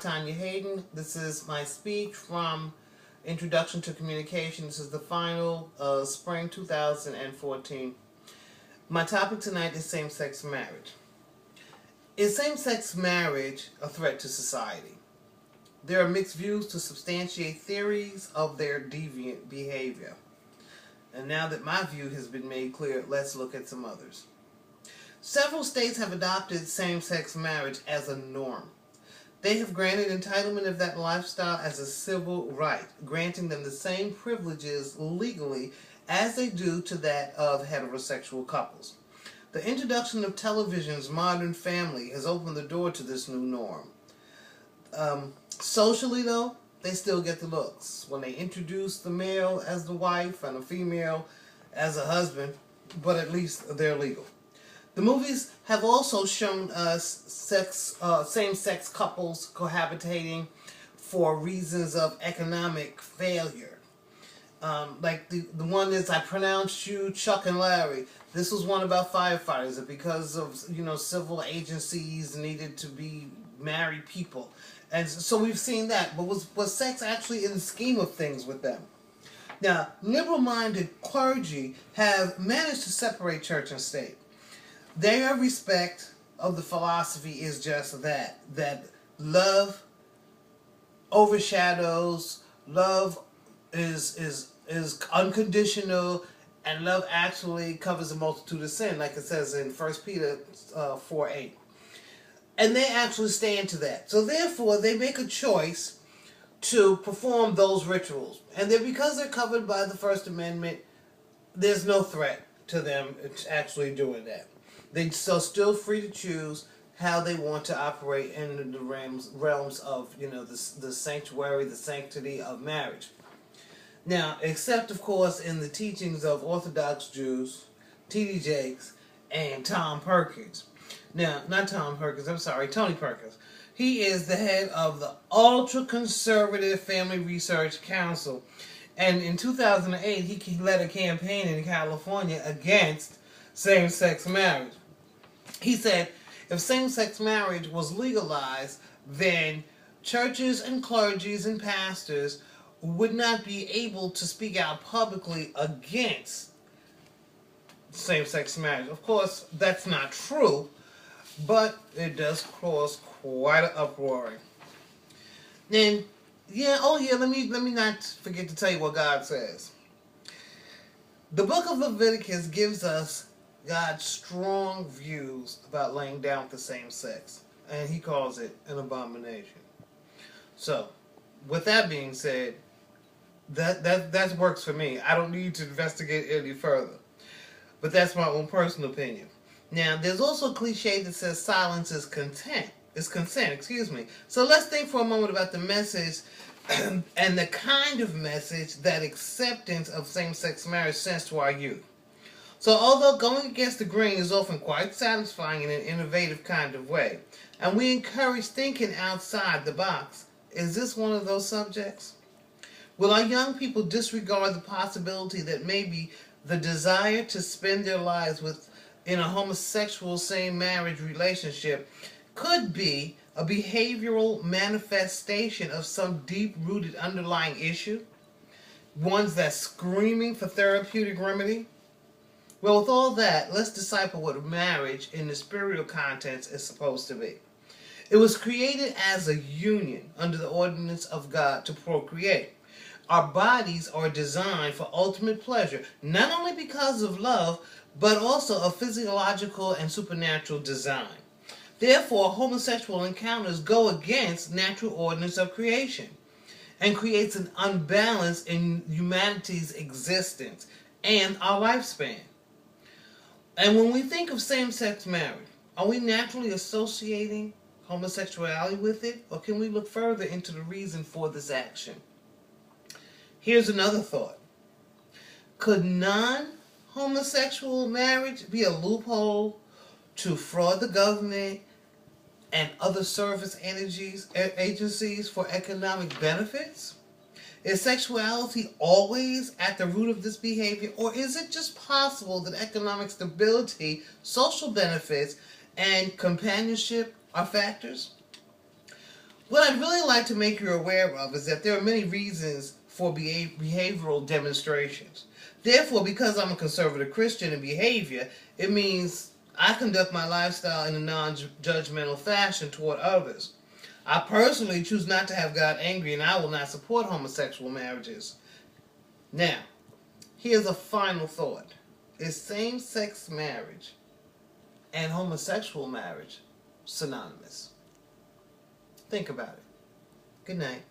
Tanya Hayden. This is my speech from Introduction to Communication. This is the final spring 2014. My topic tonight is same-sex marriage. Is same-sex marriage a threat to society? There are mixed views to substantiate theories of their deviant behavior. And now that my view has been made clear, let's look at some others. Several states have adopted same-sex marriage as a norm. They have granted entitlement of that lifestyle as a civil right, granting them the same privileges legally as they do to that of heterosexual couples. The introduction of television's Modern Family has opened the door to this new norm. Socially, though, they still get the looks. When they introduce the male as the wife and the female as a husband, but at least they're legal. The movies have also shown us same-sex couples cohabitating for reasons of economic failure. Like the one is I Pronounced You, Chuck and Larry. This was one about firefighters that because of civil agencies needed to be married people. And so we've seen that. But was sex actually in the scheme of things with them? Now, liberal-minded clergy have managed to separate church and state. Their respect of the philosophy is just that love overshadows, love is unconditional, and love actually covers a multitude of sin, like it says in 1 Peter 4:8. And they actually stand to that. So therefore, they make a choice to perform those rituals. And because they're covered by the First Amendment, there's no threat to them actually doing that. They're still free to choose how they want to operate in the realms of, the sanctuary, the sanctity of marriage. Now, except, of course, in the teachings of Orthodox Jews, T.D. Jakes, and Tom Perkins. Now, not Tom Perkins, I'm sorry, Tony Perkins. He is the head of the ultra-conservative Family Research Council. And in 2008, he led a campaign in California against same-sex marriage. He said if same-sex marriage was legalized, then churches and clergies and pastors would not be able to speak out publicly against same-sex marriage. Of course, that's not true, but it does cause quite an uproar. Then, let me not forget to tell you what God says. The book of Leviticus gives us God's strong views about laying down with the same sex, and he calls it an abomination. So, with that being said, that works for me. I don't need to investigate any further. But that's my own personal opinion. Now, there's also a cliche that says silence is consent. So let's think for a moment about the message and the kind of message that acceptance of same-sex marriage sends to our youth. So although going against the grain is often quite satisfying in an innovative kind of way, and we encourage thinking outside the box, is this one of those subjects? Will our young people disregard the possibility that maybe the desire to spend their lives in a homosexual same-marriage relationship could be a behavioral manifestation of some deep-rooted underlying issue? Ones that's screaming for therapeutic remedy? Well, with all that, let's decipher what marriage in the spiritual context is supposed to be. It was created as a union under the ordinance of God to procreate. Our bodies are designed for ultimate pleasure, not only because of love, but also of physiological and supernatural design. Therefore, homosexual encounters go against natural ordinance of creation and creates an unbalance in humanity's existence and our lifespan. And when we think of same-sex marriage, are we naturally associating homosexuality with it, or can we look further into the reason for this action? Here's another thought. Could non-homosexual marriage be a loophole to fraud the government and other service agencies for economic benefits? Is sexuality always at the root of this behavior, or is it just possible that economic stability, social benefits, and companionship are factors? What I'd really like to make you aware of is that there are many reasons for behavioral demonstrations. Therefore, because I'm a conservative Christian in behavior, it means I conduct my lifestyle in a non-judgmental fashion toward others. I personally choose not to have God angry, and I will not support homosexual marriages. Now, here's a final thought. Is same-sex marriage and homosexual marriage synonymous? Think about it. Good night.